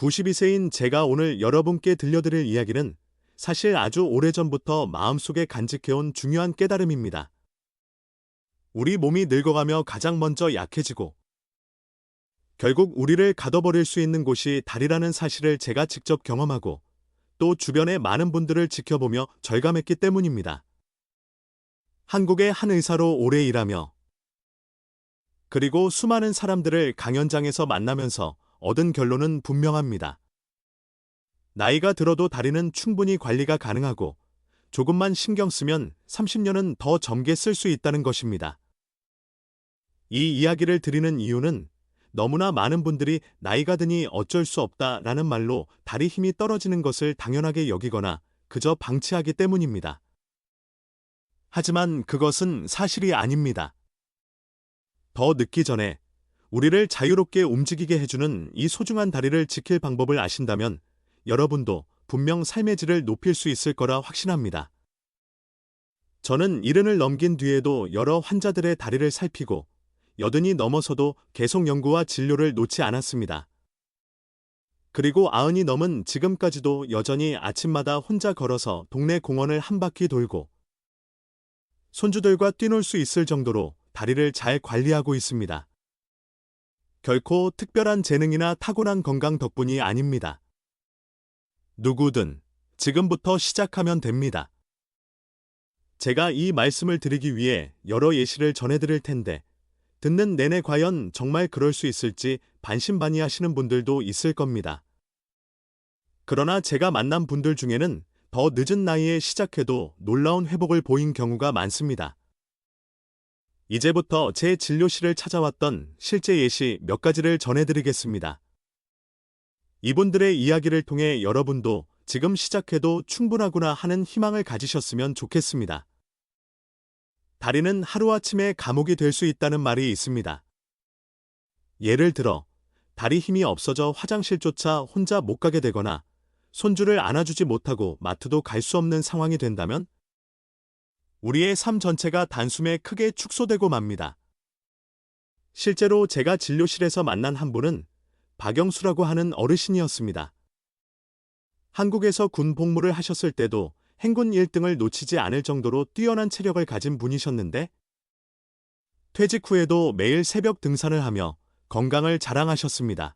92세인 제가 오늘 여러분께 들려드릴 이야기는 사실 아주 오래전부터 마음속에 간직해온 중요한 깨달음입니다. 우리 몸이 늙어가며 가장 먼저 약해지고 결국 우리를 가둬버릴 수 있는 곳이 다리라는 사실을 제가 직접 경험하고 또 주변의 많은 분들을 지켜보며 절감했기 때문입니다. 한국의 한 의사로 오래 일하며 그리고 수많은 사람들을 강연장에서 만나면서 얻은 결론은 분명합니다. 나이가 들어도 다리는 충분히 관리가 가능하고 조금만 신경 쓰면 30년은 더 젊게 쓸 수 있다는 것입니다. 이 이야기를 드리는 이유는 너무나 많은 분들이 나이가 드니 어쩔 수 없다라는 말로 다리 힘이 떨어지는 것을 당연하게 여기거나 그저 방치하기 때문입니다. 하지만 그것은 사실이 아닙니다. 더 늦기 전에 우리를 자유롭게 움직이게 해주는 이 소중한 다리를 지킬 방법을 아신다면 여러분도 분명 삶의 질을 높일 수 있을 거라 확신합니다. 저는 70을 넘긴 뒤에도 여러 환자들의 다리를 살피고 80이 넘어서도 계속 연구와 진료를 놓지 않았습니다. 그리고 90이 넘은 지금까지도 여전히 아침마다 혼자 걸어서 동네 공원을 한 바퀴 돌고 손주들과 뛰놀 수 있을 정도로 다리를 잘 관리하고 있습니다. 결코 특별한 재능이나 타고난 건강 덕분이 아닙니다. 누구든 지금부터 시작하면 됩니다. 제가 이 말씀을 드리기 위해 여러 예시를 전해드릴 텐데 듣는 내내 과연 정말 그럴 수 있을지 반신반의하시는 분들도 있을 겁니다. 그러나 제가 만난 분들 중에는 더 늦은 나이에 시작해도 놀라운 회복을 보인 경우가 많습니다. 이제부터 제 진료실을 찾아왔던 실제 예시 몇 가지를 전해드리겠습니다. 이분들의 이야기를 통해 여러분도 지금 시작해도 충분하구나 하는 희망을 가지셨으면 좋겠습니다. 다리는 하루아침에 감옥이 될 수 있다는 말이 있습니다. 예를 들어 다리 힘이 없어져 화장실조차 혼자 못 가게 되거나 손주를 안아주지 못하고 마트도 갈 수 없는 상황이 된다면 우리의 삶 전체가 단숨에 크게 축소되고 맙니다. 실제로 제가 진료실에서 만난 한 분은 박영수라고 하는 어르신이었습니다. 한국에서 군 복무를 하셨을 때도 행군 1등을 놓치지 않을 정도로 뛰어난 체력을 가진 분이셨는데 퇴직 후에도 매일 새벽 등산을 하며 건강을 자랑하셨습니다.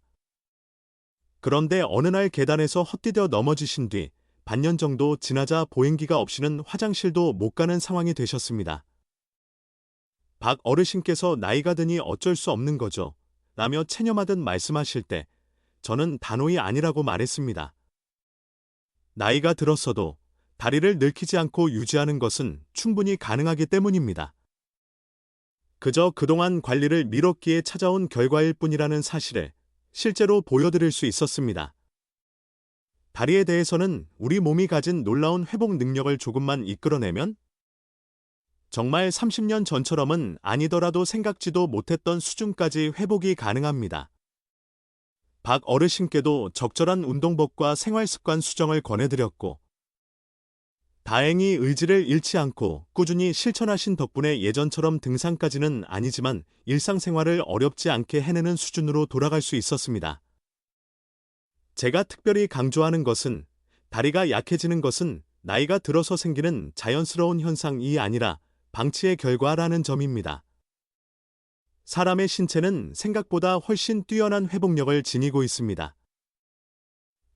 그런데 어느 날 계단에서 헛디뎌 넘어지신 뒤 반년 정도 지나자 보행기가 없이는 화장실도 못 가는 상황이 되셨습니다. 박 어르신께서 나이가 드니 어쩔 수 없는 거죠 라며 체념하듯 말씀하실 때 저는 단호히 아니라고 말했습니다. 나이가 들었어도 다리를 늙히지 않고 유지하는 것은 충분히 가능하기 때문입니다. 그저 그동안 관리를 미뤘기에 찾아온 결과일 뿐이라는 사실을 실제로 보여드릴 수 있었습니다. 다리에 대해서는 우리 몸이 가진 놀라운 회복 능력을 조금만 이끌어내면 정말 30년 전처럼은 아니더라도 생각지도 못했던 수준까지 회복이 가능합니다. 박 어르신께도 적절한 운동법과 생활습관 수정을 권해드렸고 다행히 의지를 잃지 않고 꾸준히 실천하신 덕분에 예전처럼 등산까지는 아니지만 일상생활을 어렵지 않게 해내는 수준으로 돌아갈 수 있었습니다. 제가 특별히 강조하는 것은 다리가 약해지는 것은 나이가 들어서 생기는 자연스러운 현상이 아니라 방치의 결과라는 점입니다. 사람의 신체는 생각보다 훨씬 뛰어난 회복력을 지니고 있습니다.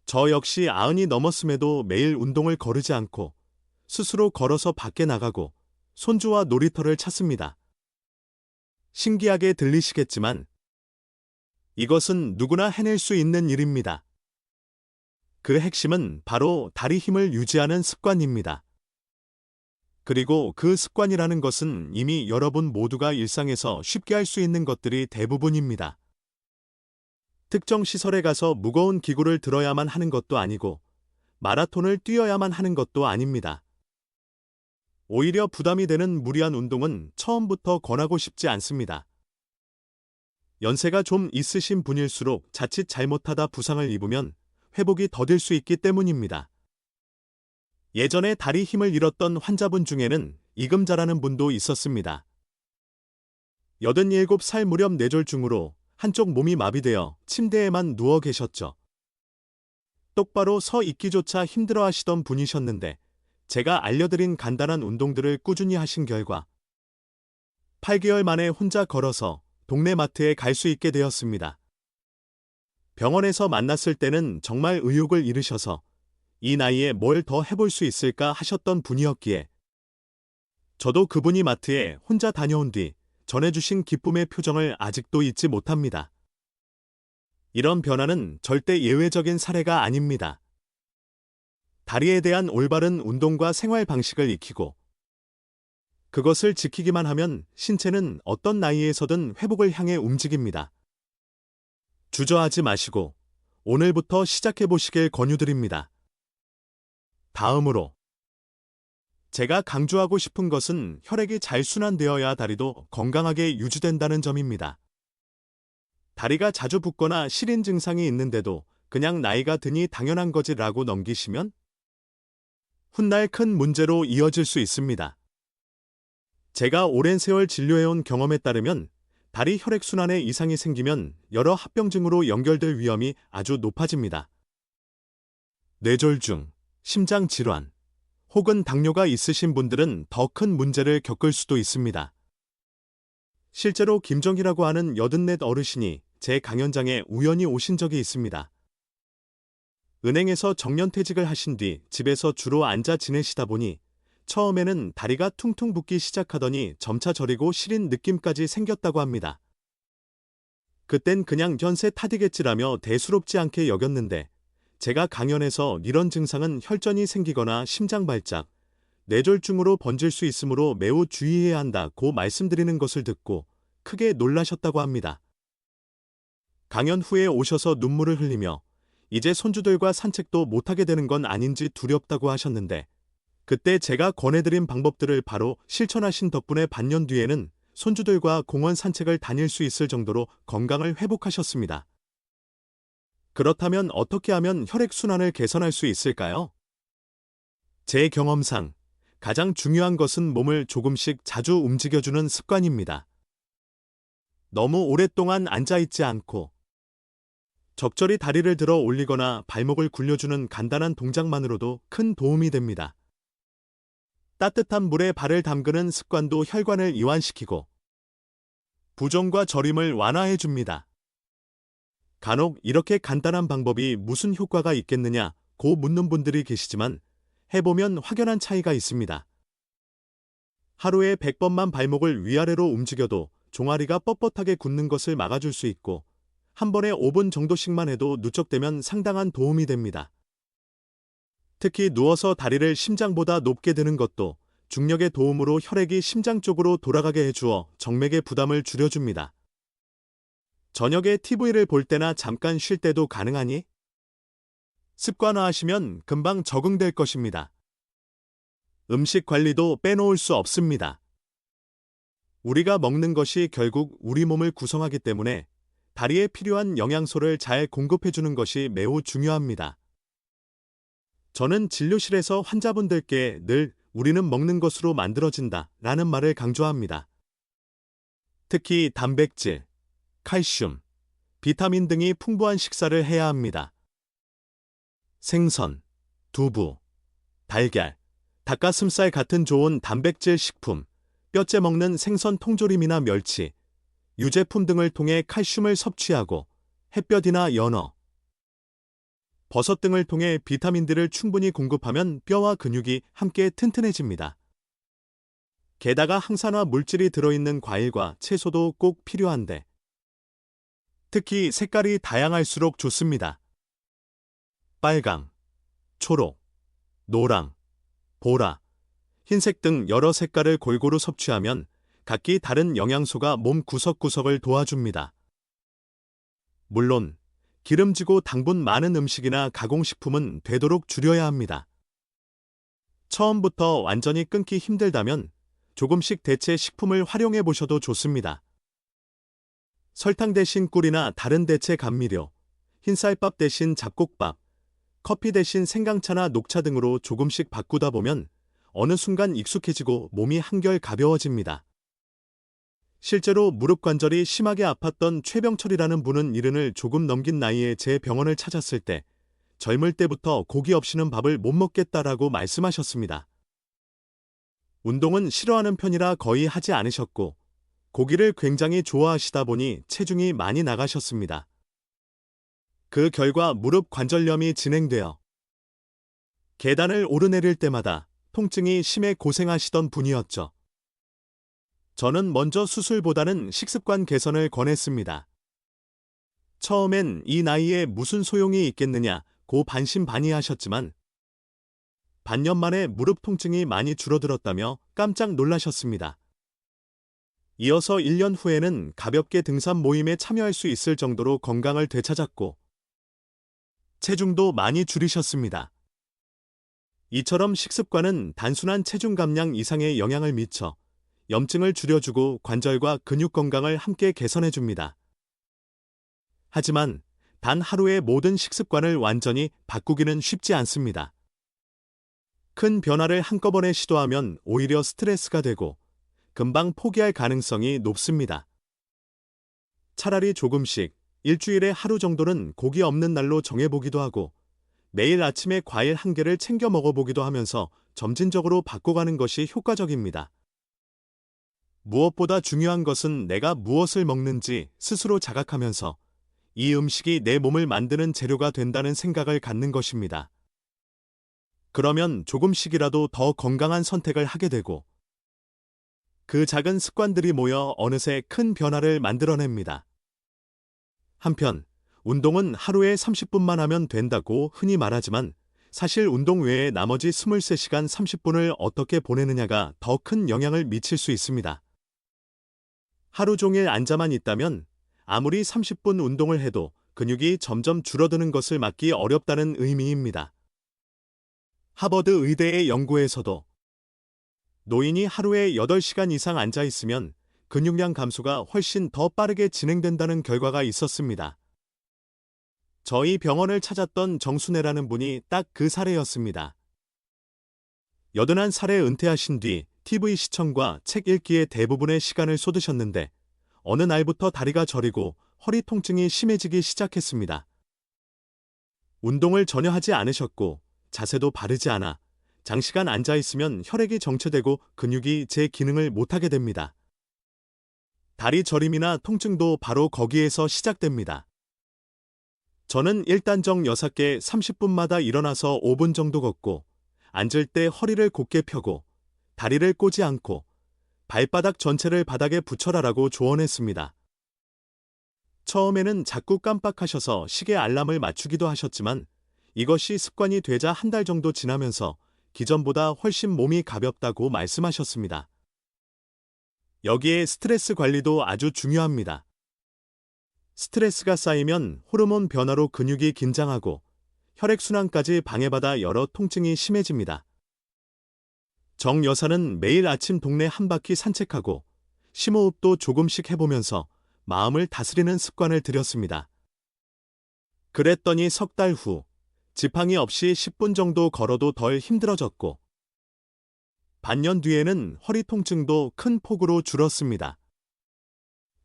저 역시 90이 넘었음에도 매일 운동을 거르지 않고 스스로 걸어서 밖에 나가고 손주와 놀이터를 찾습니다. 신기하게 들리시겠지만 이것은 누구나 해낼 수 있는 일입니다. 그 핵심은 바로 다리 힘을 유지하는 습관입니다. 그리고 그 습관이라는 것은 이미 여러분 모두가 일상에서 쉽게 할 수 있는 것들이 대부분입니다. 특정 시설에 가서 무거운 기구를 들어야만 하는 것도 아니고 마라톤을 뛰어야만 하는 것도 아닙니다. 오히려 부담이 되는 무리한 운동은 처음부터 권하고 싶지 않습니다. 연세가 좀 있으신 분일수록 자칫 잘못하다 부상을 입으면 회복이 더딜 수 있기 때문입니다. 예전에 다리 힘을 잃었던 환자분 중에는 이금자라는 분도 있었습니다. 87살 무렵 뇌졸중으로 한쪽 몸이 마비되어 침대에만 누워 계셨죠. 똑바로 서 있기조차 힘들어하시던 분이셨는데 제가 알려드린 간단한 운동들을 꾸준히 하신 결과 8개월 만에 혼자 걸어서 동네 마트에 갈 수 있게 되었습니다. 병원에서 만났을 때는 정말 의욕을 잃으셔서 이 나이에 뭘 더 해볼 수 있을까 하셨던 분이었기에 저도 그분이 마트에 혼자 다녀온 뒤 전해주신 기쁨의 표정을 아직도 잊지 못합니다. 이런 변화는 절대 예외적인 사례가 아닙니다. 다리에 대한 올바른 운동과 생활 방식을 익히고 그것을 지키기만 하면 신체는 어떤 나이에서든 회복을 향해 움직입니다. 주저하지 마시고 오늘부터 시작해 보시길 권유드립니다. 다음으로 제가 강조하고 싶은 것은 혈액이 잘 순환되어야 다리도 건강하게 유지된다는 점입니다. 다리가 자주 붓거나 시린 증상이 있는데도 그냥 나이가 드니 당연한 거지라고 넘기시면 훗날 큰 문제로 이어질 수 있습니다. 제가 오랜 세월 진료해온 경험에 따르면 다리 혈액순환에 이상이 생기면 여러 합병증으로 연결될 위험이 아주 높아집니다. 뇌졸중, 심장질환, 혹은 당뇨가 있으신 분들은 더 큰 문제를 겪을 수도 있습니다. 실제로 김정희라고 하는 84 어르신이 제 강연장에 우연히 오신 적이 있습니다. 은행에서 정년퇴직을 하신 뒤 집에서 주로 앉아 지내시다 보니 처음에는 다리가 퉁퉁 붓기 시작하더니 점차 저리고 시린 느낌까지 생겼다고 합니다. 그땐 그냥 연세 탓이겠지라며 대수롭지 않게 여겼는데 제가 강연에서 이런 증상은 혈전이 생기거나 심장 발작, 뇌졸중으로 번질 수 있으므로 매우 주의해야 한다고 말씀드리는 것을 듣고 크게 놀라셨다고 합니다. 강연 후에 오셔서 눈물을 흘리며 이제 손주들과 산책도 못하게 되는 건 아닌지 두렵다고 하셨는데 그때 제가 권해드린 방법들을 바로 실천하신 덕분에 반년 뒤에는 손주들과 공원 산책을 다닐 수 있을 정도로 건강을 회복하셨습니다. 그렇다면 어떻게 하면 혈액순환을 개선할 수 있을까요? 제 경험상 가장 중요한 것은 몸을 조금씩 자주 움직여주는 습관입니다. 너무 오랫동안 앉아있지 않고 적절히 다리를 들어 올리거나 발목을 굴려주는 간단한 동작만으로도 큰 도움이 됩니다. 따뜻한 물에 발을 담그는 습관도 혈관을 이완시키고 부종과 저림을 완화해줍니다. 간혹 이렇게 간단한 방법이 무슨 효과가 있겠느냐고 묻는 분들이 계시지만 해보면 확연한 차이가 있습니다. 하루에 100번만 발목을 위아래로 움직여도 종아리가 뻣뻣하게 굳는 것을 막아줄 수 있고 한 번에 5분 정도씩만 해도 누적되면 상당한 도움이 됩니다. 특히 누워서 다리를 심장보다 높게 드는 것도 중력의 도움으로 혈액이 심장 쪽으로 돌아가게 해주어 정맥의 부담을 줄여줍니다. 저녁에 TV를 볼 때나 잠깐 쉴 때도 가능하니? 습관화하시면 금방 적응될 것입니다. 음식 관리도 빼놓을 수 없습니다. 우리가 먹는 것이 결국 우리 몸을 구성하기 때문에 다리에 필요한 영양소를 잘 공급해주는 것이 매우 중요합니다. 저는 진료실에서 환자분들께 늘 우리는 먹는 것으로 만들어진다 라는 말을 강조합니다. 특히 단백질, 칼슘, 비타민 등이 풍부한 식사를 해야 합니다. 생선, 두부, 달걀, 닭가슴살 같은 좋은 단백질 식품, 뼈째 먹는 생선 통조림이나 멸치, 유제품 등을 통해 칼슘을 섭취하고 햇볕이나 연어, 버섯 등을 통해 비타민들을 충분히 공급하면 뼈와 근육이 함께 튼튼해집니다. 게다가 항산화 물질이 들어있는 과일과 채소도 꼭 필요한데 특히 색깔이 다양할수록 좋습니다. 빨강, 초록, 노랑, 보라, 흰색 등 여러 색깔을 골고루 섭취하면 각기 다른 영양소가 몸 구석구석을 도와줍니다. 물론 기름지고 당분 많은 음식이나 가공식품은 되도록 줄여야 합니다. 처음부터 완전히 끊기 힘들다면 조금씩 대체 식품을 활용해 보셔도 좋습니다. 설탕 대신 꿀이나 다른 대체 감미료, 흰쌀밥 대신 잡곡밥, 커피 대신 생강차나 녹차 등으로 조금씩 바꾸다 보면 어느 순간 익숙해지고 몸이 한결 가벼워집니다. 실제로 무릎 관절이 심하게 아팠던 최병철이라는 분은 70을 조금 넘긴 나이에 제 병원을 찾았을 때 젊을 때부터 고기 없이는 밥을 못 먹겠다라고 말씀하셨습니다. 운동은 싫어하는 편이라 거의 하지 않으셨고, 고기를 굉장히 좋아하시다 보니 체중이 많이 나가셨습니다. 그 결과 무릎 관절염이 진행되어 계단을 오르내릴 때마다 통증이 심해 고생하시던 분이었죠. 저는 먼저 수술보다는 식습관 개선을 권했습니다. 처음엔 이 나이에 무슨 소용이 있겠느냐고 반신반의하셨지만 반년 만에 무릎 통증이 많이 줄어들었다며 깜짝 놀라셨습니다. 이어서 1년 후에는 가볍게 등산 모임에 참여할 수 있을 정도로 건강을 되찾았고 체중도 많이 줄이셨습니다. 이처럼 식습관은 단순한 체중 감량 이상의 영향을 미쳐 염증을 줄여주고 관절과 근육 건강을 함께 개선해줍니다. 하지만 단 하루에 모든 식습관을 완전히 바꾸기는 쉽지 않습니다. 큰 변화를 한꺼번에 시도하면 오히려 스트레스가 되고 금방 포기할 가능성이 높습니다. 차라리 조금씩 일주일에 하루 정도는 고기 없는 날로 정해보기도 하고 매일 아침에 과일 한 개를 챙겨 먹어보기도 하면서 점진적으로 바꿔가는 것이 효과적입니다. 무엇보다 중요한 것은 내가 무엇을 먹는지 스스로 자각하면서 이 음식이 내 몸을 만드는 재료가 된다는 생각을 갖는 것입니다. 그러면 조금씩이라도 더 건강한 선택을 하게 되고 그 작은 습관들이 모여 어느새 큰 변화를 만들어냅니다. 한편 운동은 하루에 30분만 하면 된다고 흔히 말하지만 사실 운동 외에 나머지 23시간 30분을 어떻게 보내느냐가 더 큰 영향을 미칠 수 있습니다. 하루 종일 앉아만 있다면 아무리 30분 운동을 해도 근육이 점점 줄어드는 것을 막기 어렵다는 의미입니다. 하버드 의대의 연구에서도 노인이 하루에 8시간 이상 앉아 있으면 근육량 감소가 훨씬 더 빠르게 진행된다는 결과가 있었습니다. 저희 병원을 찾았던 정순애라는 분이 딱 그 사례였습니다. 81살에 은퇴하신 뒤 TV 시청과 책 읽기에 대부분의 시간을 쏟으셨는데 어느 날부터 다리가 저리고 허리 통증이 심해지기 시작했습니다. 운동을 전혀 하지 않으셨고 자세도 바르지 않아 장시간 앉아 있으면 혈액이 정체되고 근육이 제 기능을 못하게 됩니다. 다리 저림이나 통증도 바로 거기에서 시작됩니다. 저는 일단정 6개 30분마다 일어나서 5분 정도 걷고 앉을 때 허리를 곧게 펴고 다리를 꼬지 않고 발바닥 전체를 바닥에 붙여라라고 조언했습니다. 처음에는 자꾸 깜빡하셔서 시계 알람을 맞추기도 하셨지만 이것이 습관이 되자 한 달 정도 지나면서 기존보다 훨씬 몸이 가볍다고 말씀하셨습니다. 여기에 스트레스 관리도 아주 중요합니다. 스트레스가 쌓이면 호르몬 변화로 근육이 긴장하고 혈액순환까지 방해받아 여러 통증이 심해집니다. 정 여사는 매일 아침 동네 한 바퀴 산책하고 심호흡도 조금씩 해보면서 마음을 다스리는 습관을 들였습니다. 그랬더니 석 달 후 지팡이 없이 10분 정도 걸어도 덜 힘들어졌고 반년 뒤에는 허리 통증도 큰 폭으로 줄었습니다.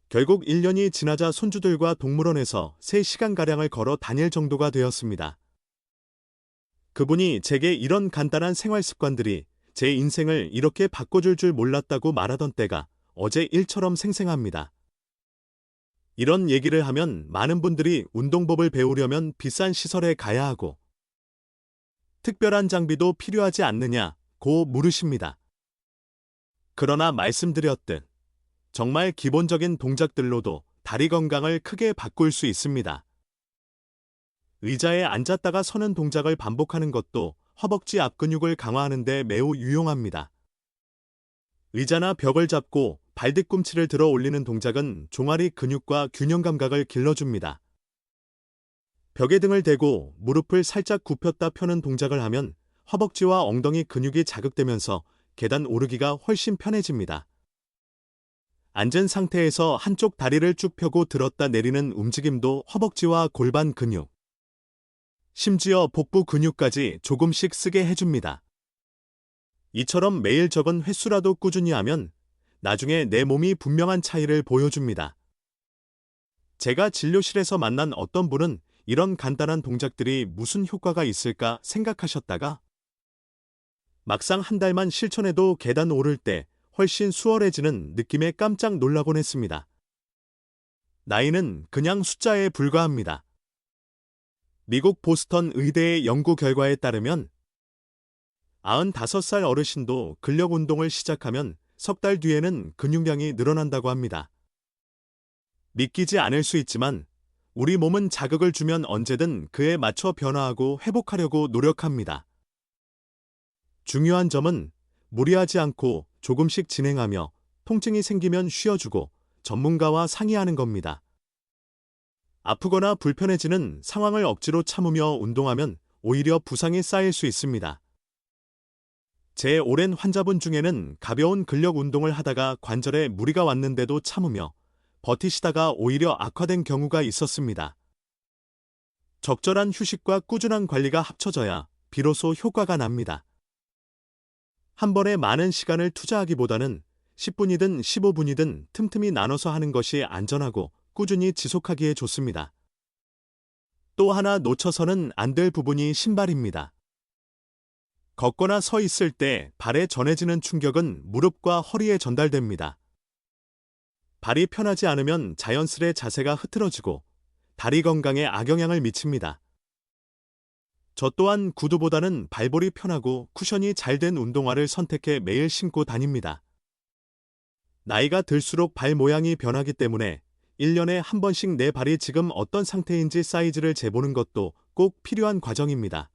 결국 1년이 지나자 손주들과 동물원에서 3시간가량을 걸어 다닐 정도가 되었습니다. 그분이 제게 이런 간단한 생활 습관들이 제 인생을 이렇게 바꿔줄 줄 몰랐다고 말하던 때가 어제 일처럼 생생합니다. 이런 얘기를 하면 많은 분들이 운동법을 배우려면 비싼 시설에 가야 하고 특별한 장비도 필요하지 않느냐고 물으십니다. 그러나 말씀드렸듯 정말 기본적인 동작들로도 다리 건강을 크게 바꿀 수 있습니다. 의자에 앉았다가 서는 동작을 반복하는 것도 허벅지 앞근육을 강화하는 데 매우 유용합니다. 의자나 벽을 잡고 발 뒤꿈치를 들어 올리는 동작은 종아리 근육과 균형 감각을 길러줍니다. 벽에 등을 대고 무릎을 살짝 굽혔다 펴는 동작을 하면 허벅지와 엉덩이 근육이 자극되면서 계단 오르기가 훨씬 편해집니다. 앉은 상태에서 한쪽 다리를 쭉 펴고 들었다 내리는 움직임도 허벅지와 골반 근육, 심지어 복부 근육까지 조금씩 쓰게 해줍니다. 이처럼 매일 적은 횟수라도 꾸준히 하면 나중에 내 몸이 분명한 차이를 보여줍니다. 제가 진료실에서 만난 어떤 분은 이런 간단한 동작들이 무슨 효과가 있을까 생각하셨다가 막상 한 달만 실천해도 계단 오를 때 훨씬 수월해지는 느낌에 깜짝 놀라곤 했습니다. 나이는 그냥 숫자에 불과합니다. 미국 보스턴 의대의 연구 결과에 따르면 95살 어르신도 근력 운동을 시작하면 석 달 뒤에는 근육량이 늘어난다고 합니다. 믿기지 않을 수 있지만 우리 몸은 자극을 주면 언제든 그에 맞춰 변화하고 회복하려고 노력합니다. 중요한 점은 무리하지 않고 조금씩 진행하며 통증이 생기면 쉬어주고 전문가와 상의하는 겁니다. 아프거나 불편해지는 상황을 억지로 참으며 운동하면 오히려 부상이 쌓일 수 있습니다. 제 오랜 환자분 중에는 가벼운 근력 운동을 하다가 관절에 무리가 왔는데도 참으며 버티시다가 오히려 악화된 경우가 있었습니다. 적절한 휴식과 꾸준한 관리가 합쳐져야 비로소 효과가 납니다. 한 번에 많은 시간을 투자하기보다는 10분이든 15분이든 틈틈이 나눠서 하는 것이 안전하고 꾸준히 지속하기에 좋습니다. 또 하나 놓쳐서는 안 될 부분이 신발입니다. 걷거나 서 있을 때 발에 전해지는 충격은 무릎과 허리에 전달됩니다. 발이 편하지 않으면 자연스레 자세가 흐트러지고 다리 건강에 악영향을 미칩니다. 저 또한 구두보다는 발볼이 편하고 쿠션이 잘 된 운동화를 선택해 매일 신고 다닙니다. 나이가 들수록 발 모양이 변하기 때문에 1년에 한 번씩 내 발이 지금 어떤 상태인지 사이즈를 재보는 것도 꼭 필요한 과정입니다.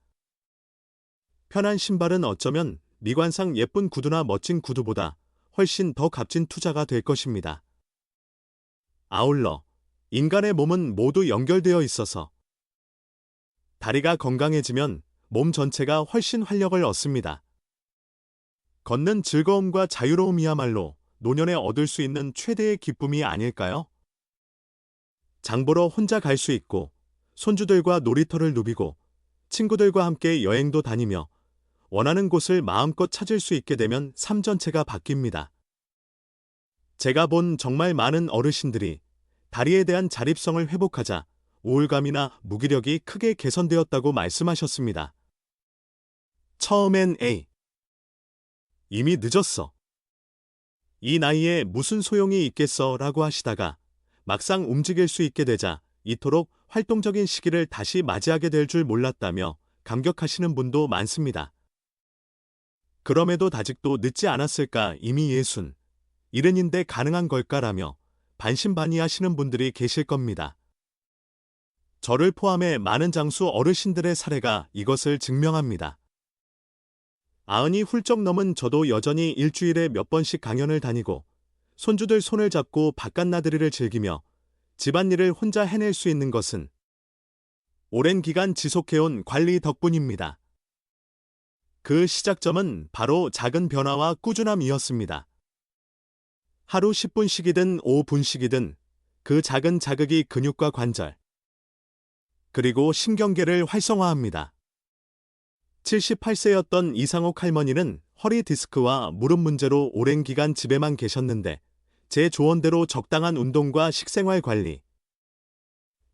편한 신발은 어쩌면 미관상 예쁜 구두나 멋진 구두보다 훨씬 더 값진 투자가 될 것입니다. 아울러 인간의 몸은 모두 연결되어 있어서 다리가 건강해지면 몸 전체가 훨씬 활력을 얻습니다. 걷는 즐거움과 자유로움이야말로 노년에 얻을 수 있는 최대의 기쁨이 아닐까요? 장 보러 혼자 갈 수 있고 손주들과 놀이터를 누비고 친구들과 함께 여행도 다니며 원하는 곳을 마음껏 찾을 수 있게 되면 삶 전체가 바뀝니다. 제가 본 정말 많은 어르신들이 다리에 대한 자립성을 회복하자 우울감이나 무기력이 크게 개선되었다고 말씀하셨습니다. 처음엔 이미 늦었어. 이 나이에 무슨 소용이 있겠어 라고 하시다가 막상 움직일 수 있게 되자 이토록 활동적인 시기를 다시 맞이하게 될 줄 몰랐다며 감격하시는 분도 많습니다. 그럼에도 아직도 늦지 않았을까 이미 60, 70인데 가능한 걸까라며 반신반의하시는 분들이 계실 겁니다. 저를 포함해 많은 장수 어르신들의 사례가 이것을 증명합니다. 90이 훌쩍 넘은 저도 여전히 일주일에 몇 번씩 강연을 다니고 손주들 손을 잡고 바깥나들이를 즐기며 집안일을 혼자 해낼 수 있는 것은 오랜 기간 지속해온 관리 덕분입니다. 그 시작점은 바로 작은 변화와 꾸준함이었습니다. 하루 10분씩이든 5분씩이든 그 작은 자극이 근육과 관절, 그리고 신경계를 활성화합니다. 78세였던 이상옥 할머니는 허리 디스크와 무릎 문제로 오랜 기간 집에만 계셨는데 제 조언대로 적당한 운동과 식생활 관리,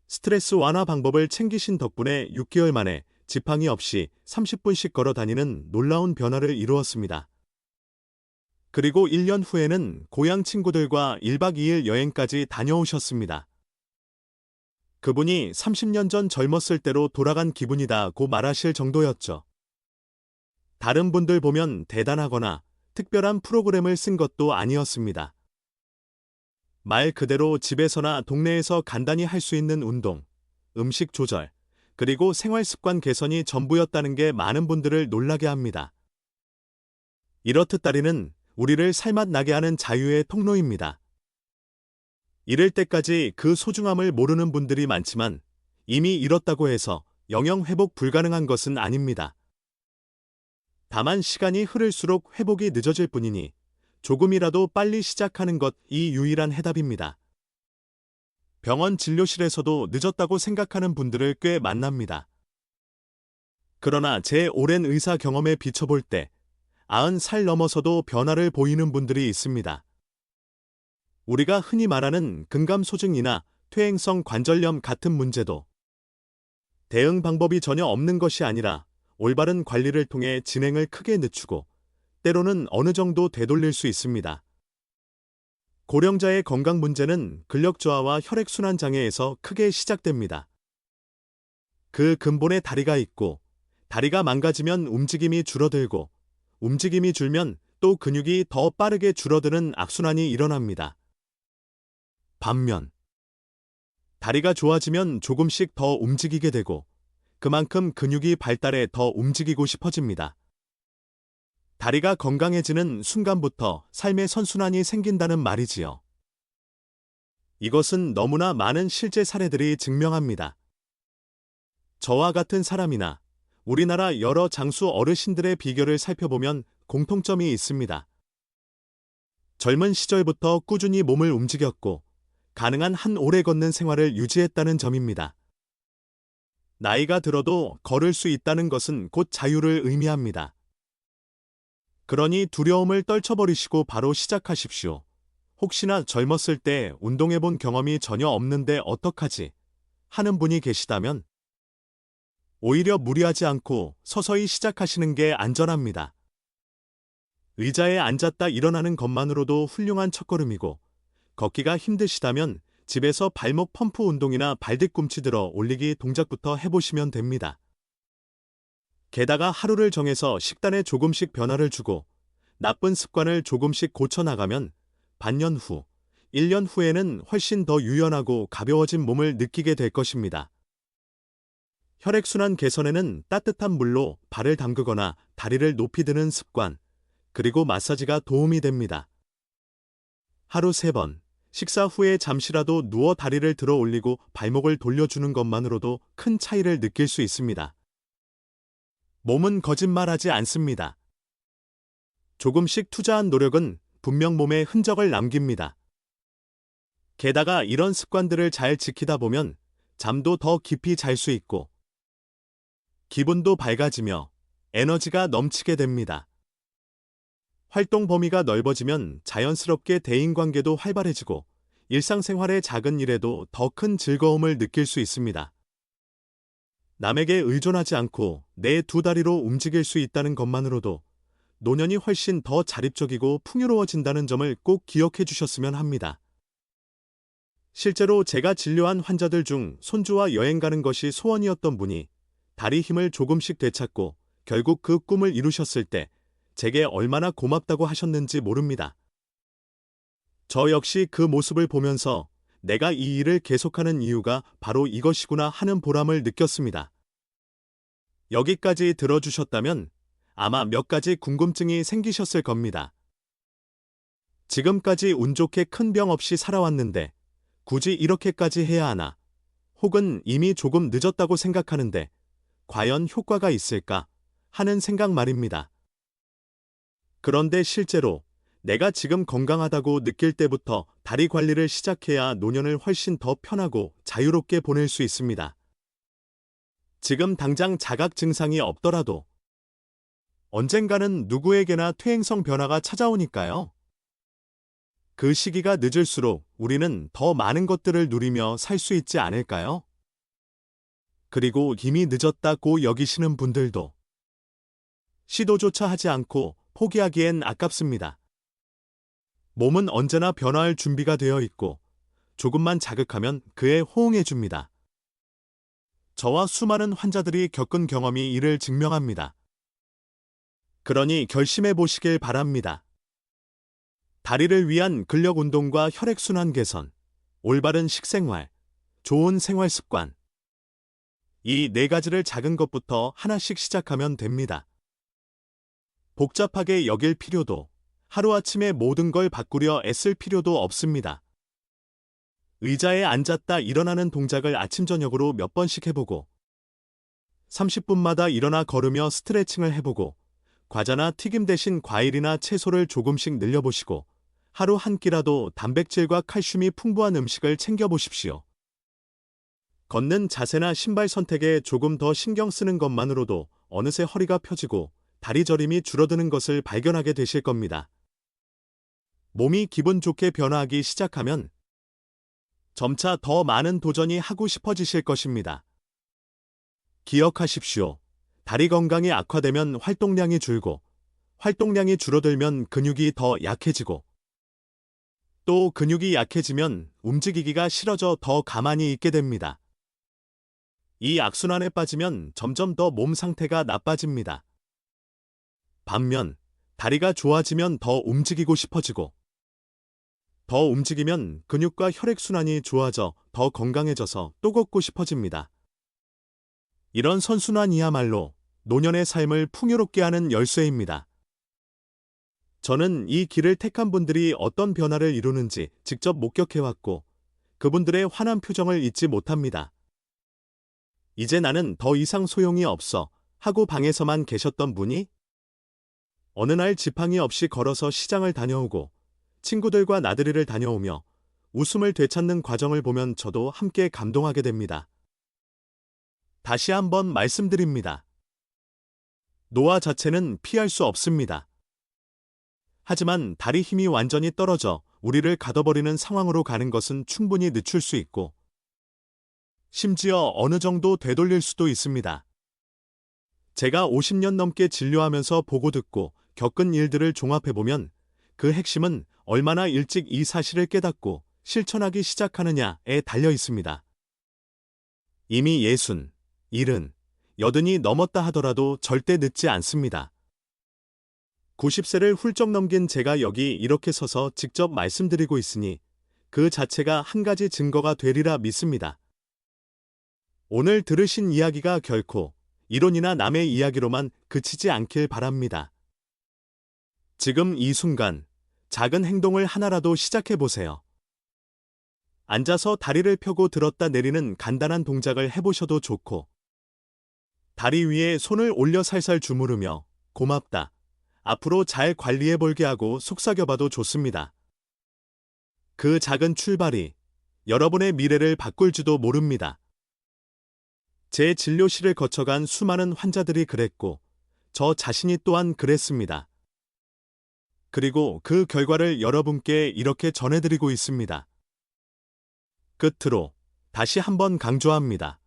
스트레스 완화 방법을 챙기신 덕분에 6개월 만에 지팡이 없이 30분씩 걸어 다니는 놀라운 변화를 이루었습니다. 그리고 1년 후에는 고향 친구들과 1박 2일 여행까지 다녀오셨습니다. 그분이 30년 전 젊었을 때로 돌아간 기분이다고 말하실 정도였죠. 다른 분들 보면 대단하거나 특별한 프로그램을 쓴 것도 아니었습니다. 말 그대로 집에서나 동네에서 간단히 할 수 있는 운동, 음식 조절, 그리고 생활 습관 개선이 전부였다는 게 많은 분들을 놀라게 합니다. 이렇듯 다리는 우리를 살맛 나게 하는 자유의 통로입니다. 이럴 때까지 그 소중함을 모르는 분들이 많지만 이미 잃었다고 해서 영영 회복 불가능한 것은 아닙니다. 다만 시간이 흐를수록 회복이 늦어질 뿐이니 조금이라도 빨리 시작하는 것이 유일한 해답입니다. 병원 진료실에서도 늦었다고 생각하는 분들을 꽤 만납니다. 그러나 제 오랜 의사 경험에 비춰볼 때 90살 넘어서도 변화를 보이는 분들이 있습니다. 우리가 흔히 말하는 근감소증이나 퇴행성 관절염 같은 문제도 대응 방법이 전혀 없는 것이 아니라 올바른 관리를 통해 진행을 크게 늦추고 때로는 어느 정도 되돌릴 수 있습니다. 고령자의 건강 문제는 근력 저하와 혈액순환 장애에서 크게 시작됩니다. 그 근본에 다리가 있고 다리가 망가지면 움직임이 줄어들고 움직임이 줄면 또 근육이 더 빠르게 줄어드는 악순환이 일어납니다. 반면 다리가 좋아지면 조금씩 더 움직이게 되고 그만큼 근육이 발달해 더 움직이고 싶어집니다. 다리가 건강해지는 순간부터 삶의 선순환이 생긴다는 말이지요. 이것은 너무나 많은 실제 사례들이 증명합니다. 저와 같은 사람이나 우리나라 여러 장수 어르신들의 비결을 살펴보면 공통점이 있습니다. 젊은 시절부터 꾸준히 몸을 움직였고 가능한 한 오래 걷는 생활을 유지했다는 점입니다. 나이가 들어도 걸을 수 있다는 것은 곧 자유를 의미합니다. 그러니 두려움을 떨쳐버리시고 바로 시작하십시오. 혹시나 젊었을 때 운동해본 경험이 전혀 없는데 어떡하지? 하는 분이 계시다면 오히려 무리하지 않고 서서히 시작하시는 게 안전합니다. 의자에 앉았다 일어나는 것만으로도 훌륭한 첫걸음이고 걷기가 힘드시다면 집에서 발목 펌프 운동이나 발뒤꿈치 들어 올리기 동작부터 해보시면 됩니다. 게다가 하루를 정해서 식단에 조금씩 변화를 주고 나쁜 습관을 조금씩 고쳐나가면 반년 후, 1년 후에는 훨씬 더 유연하고 가벼워진 몸을 느끼게 될 것입니다. 혈액순환 개선에는 따뜻한 물로 발을 담그거나 다리를 높이 드는 습관, 그리고 마사지가 도움이 됩니다. 하루 3번, 식사 후에 잠시라도 누워 다리를 들어 올리고 발목을 돌려주는 것만으로도 큰 차이를 느낄 수 있습니다. 몸은 거짓말하지 않습니다. 조금씩 투자한 노력은 분명 몸에 흔적을 남깁니다. 게다가 이런 습관들을 잘 지키다 보면 잠도 더 깊이 잘 수 있고 기분도 밝아지며 에너지가 넘치게 됩니다. 활동 범위가 넓어지면 자연스럽게 대인관계도 활발해지고 일상생활의 작은 일에도 더 큰 즐거움을 느낄 수 있습니다. 남에게 의존하지 않고 내 두 다리로 움직일 수 있다는 것만으로도 노년이 훨씬 더 자립적이고 풍요로워진다는 점을 꼭 기억해 주셨으면 합니다. 실제로 제가 진료한 환자들 중 손주와 여행 가는 것이 소원이었던 분이 다리 힘을 조금씩 되찾고 결국 그 꿈을 이루셨을 때 제게 얼마나 고맙다고 하셨는지 모릅니다. 저 역시 그 모습을 보면서 내가 이 일을 계속하는 이유가 바로 이것이구나 하는 보람을 느꼈습니다. 여기까지 들어주셨다면 아마 몇 가지 궁금증이 생기셨을 겁니다. 지금까지 운 좋게 큰 병 없이 살아왔는데 굳이 이렇게까지 해야 하나? 혹은 이미 조금 늦었다고 생각하는데 과연 효과가 있을까? 하는 생각 말입니다. 그런데 실제로 내가 지금 건강하다고 느낄 때부터 다리 관리를 시작해야 노년을 훨씬 더 편하고 자유롭게 보낼 수 있습니다. 지금 당장 자각 증상이 없더라도 언젠가는 누구에게나 퇴행성 변화가 찾아오니까요. 그 시기가 늦을수록 우리는 더 많은 것들을 누리며 살 수 있지 않을까요? 그리고 이미 늦었다고 여기시는 분들도 시도조차 하지 않고 포기하기엔 아깝습니다. 몸은 언제나 변화할 준비가 되어 있고 조금만 자극하면 그에 호응해줍니다. 저와 수많은 환자들이 겪은 경험이 이를 증명합니다. 그러니 결심해 보시길 바랍니다. 다리를 위한 근력 운동과 혈액순환 개선, 올바른 식생활, 좋은 생활 습관. 이 4가지를 작은 것부터 하나씩 시작하면 됩니다. 복잡하게 여길 필요도, 하루아침에 모든 걸 바꾸려 애쓸 필요도 없습니다. 의자에 앉았다 일어나는 동작을 아침 저녁으로 몇 번씩 해보고 30분마다 일어나 걸으며 스트레칭을 해보고 과자나 튀김 대신 과일이나 채소를 조금씩 늘려보시고 하루 한 끼라도 단백질과 칼슘이 풍부한 음식을 챙겨보십시오. 걷는 자세나 신발 선택에 조금 더 신경 쓰는 것만으로도 어느새 허리가 펴지고 다리 저림이 줄어드는 것을 발견하게 되실 겁니다. 몸이 기분 좋게 변화하기 시작하면 점차 더 많은 도전이 하고 싶어지실 것입니다. 기억하십시오. 다리 건강이 악화되면 활동량이 줄고, 활동량이 줄어들면 근육이 더 약해지고, 또 근육이 약해지면 움직이기가 싫어져 더 가만히 있게 됩니다. 이 악순환에 빠지면 점점 더 몸 상태가 나빠집니다. 반면, 다리가 좋아지면 더 움직이고 싶어지고, 더 움직이면 근육과 혈액순환이 좋아져 더 건강해져서 또 걷고 싶어집니다. 이런 선순환이야말로 노년의 삶을 풍요롭게 하는 열쇠입니다. 저는 이 길을 택한 분들이 어떤 변화를 이루는지 직접 목격해왔고, 그분들의 환한 표정을 잊지 못합니다. 이제 나는 더 이상 소용이 없어 하고 방에서만 계셨던 분이 어느 날 지팡이 없이 걸어서 시장을 다녀오고 친구들과 나들이를 다녀오며 웃음을 되찾는 과정을 보면 저도 함께 감동하게 됩니다. 다시 한번 말씀드립니다. 노화 자체는 피할 수 없습니다. 하지만 다리 힘이 완전히 떨어져 우리를 가둬버리는 상황으로 가는 것은 충분히 늦출 수 있고, 심지어 어느 정도 되돌릴 수도 있습니다. 제가 50년 넘게 진료하면서 보고 듣고 겪은 일들을 종합해보면 그 핵심은 얼마나 일찍 이 사실을 깨닫고 실천하기 시작하느냐에 달려 있습니다. 이미 60, 70, 80이 넘었다 하더라도 절대 늦지 않습니다. 90세를 훌쩍 넘긴 제가 여기 이렇게 서서 직접 말씀드리고 있으니 그 자체가 한 가지 증거가 되리라 믿습니다. 오늘 들으신 이야기가 결코 이론이나 남의 이야기로만 그치지 않길 바랍니다. 지금 이 순간 작은 행동을 하나라도 시작해보세요. 앉아서 다리를 펴고 들었다 내리는 간단한 동작을 해보셔도 좋고, 다리 위에 손을 올려 살살 주무르며 고맙다, 앞으로 잘 관리해볼게 하고 속삭여봐도 좋습니다. 그 작은 출발이 여러분의 미래를 바꿀지도 모릅니다. 제 진료실을 거쳐간 수많은 환자들이 그랬고, 저 자신이 또한 그랬습니다. 그리고 그 결과를 여러분께 이렇게 전해드리고 있습니다. 끝으로 다시 한번 강조합니다.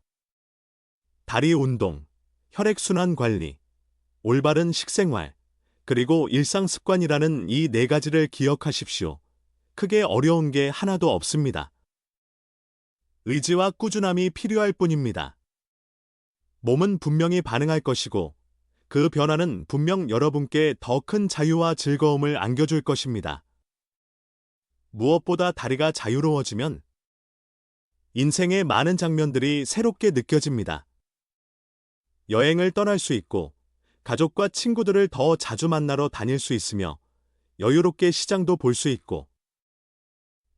다리 운동, 혈액순환 관리, 올바른 식생활, 그리고 일상 습관이라는 이 네 가지를 기억하십시오. 크게 어려운 게 하나도 없습니다. 의지와 꾸준함이 필요할 뿐입니다. 몸은 분명히 반응할 것이고, 그 변화는 분명 여러분께 더 큰 자유와 즐거움을 안겨줄 것입니다. 무엇보다 다리가 자유로워지면 인생의 많은 장면들이 새롭게 느껴집니다. 여행을 떠날 수 있고, 가족과 친구들을 더 자주 만나러 다닐 수 있으며, 여유롭게 시장도 볼 수 있고,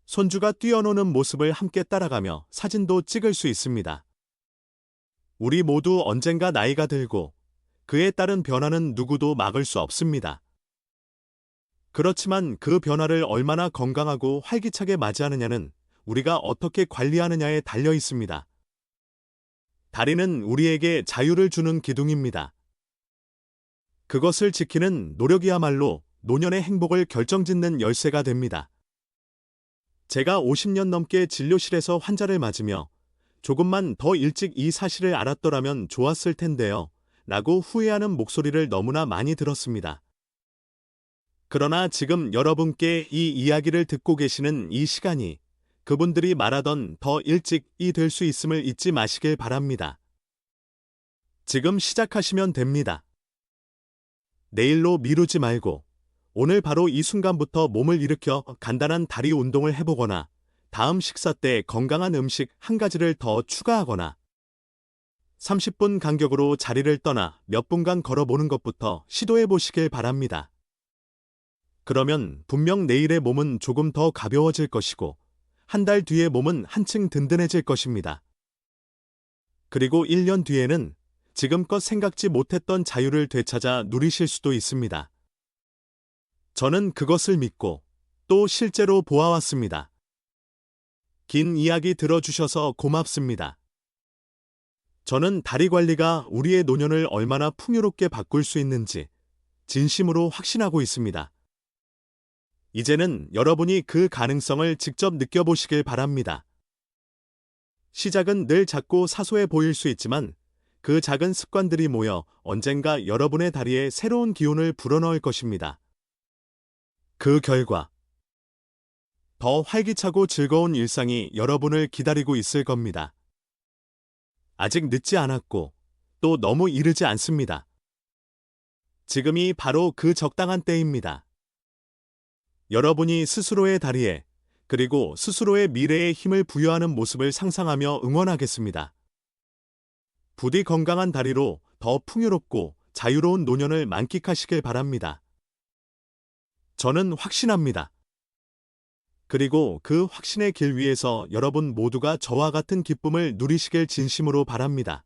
손주가 뛰어노는 모습을 함께 따라가며 사진도 찍을 수 있습니다. 우리 모두 언젠가 나이가 들고 그에 따른 변화는 누구도 막을 수 없습니다. 그렇지만 그 변화를 얼마나 건강하고 활기차게 맞이하느냐는 우리가 어떻게 관리하느냐에 달려 있습니다. 다리는 우리에게 자유를 주는 기둥입니다. 그것을 지키는 노력이야말로 노년의 행복을 결정짓는 열쇠가 됩니다. 제가 50년 넘게 진료실에서 환자를 맞으며 조금만 더 일찍 이 사실을 알았더라면 좋았을 텐데요, 라고 후회하는 목소리를 너무나 많이 들었습니다. 그러나 지금 여러분께 이 이야기를 듣고 계시는 이 시간이 그분들이 말하던 더 일찍이 될 수 있음을 잊지 마시길 바랍니다. 지금 시작하시면 됩니다. 내일로 미루지 말고 오늘 바로 이 순간부터 몸을 일으켜 간단한 다리 운동을 해보거나, 다음 식사 때 건강한 음식 한 가지를 더 추가하거나, 30분 간격으로 자리를 떠나 몇 분간 걸어보는 것부터 시도해 보시길 바랍니다. 그러면 분명 내일의 몸은 조금 더 가벼워질 것이고, 한 달 뒤의 몸은 한층 든든해질 것입니다. 그리고 1년 뒤에는 지금껏 생각지 못했던 자유를 되찾아 누리실 수도 있습니다. 저는 그것을 믿고 또 실제로 보아왔습니다. 긴 이야기 들어주셔서 고맙습니다. 저는 다리 관리가 우리의 노년을 얼마나 풍요롭게 바꿀 수 있는지 진심으로 확신하고 있습니다. 이제는 여러분이 그 가능성을 직접 느껴보시길 바랍니다. 시작은 늘 작고 사소해 보일 수 있지만 그 작은 습관들이 모여 언젠가 여러분의 다리에 새로운 기운을 불어넣을 것입니다. 그 결과 더 활기차고 즐거운 일상이 여러분을 기다리고 있을 겁니다. 아직 늦지 않았고 또 너무 이르지 않습니다. 지금이 바로 그 적당한 때입니다. 여러분이 스스로의 다리에 그리고 스스로의 미래에 힘을 부여하는 모습을 상상하며 응원하겠습니다. 부디 건강한 다리로 더 풍요롭고 자유로운 노년을 만끽하시길 바랍니다. 저는 확신합니다. 그리고 그 확신의 길 위에서 여러분 모두가 저와 같은 기쁨을 누리시길 진심으로 바랍니다.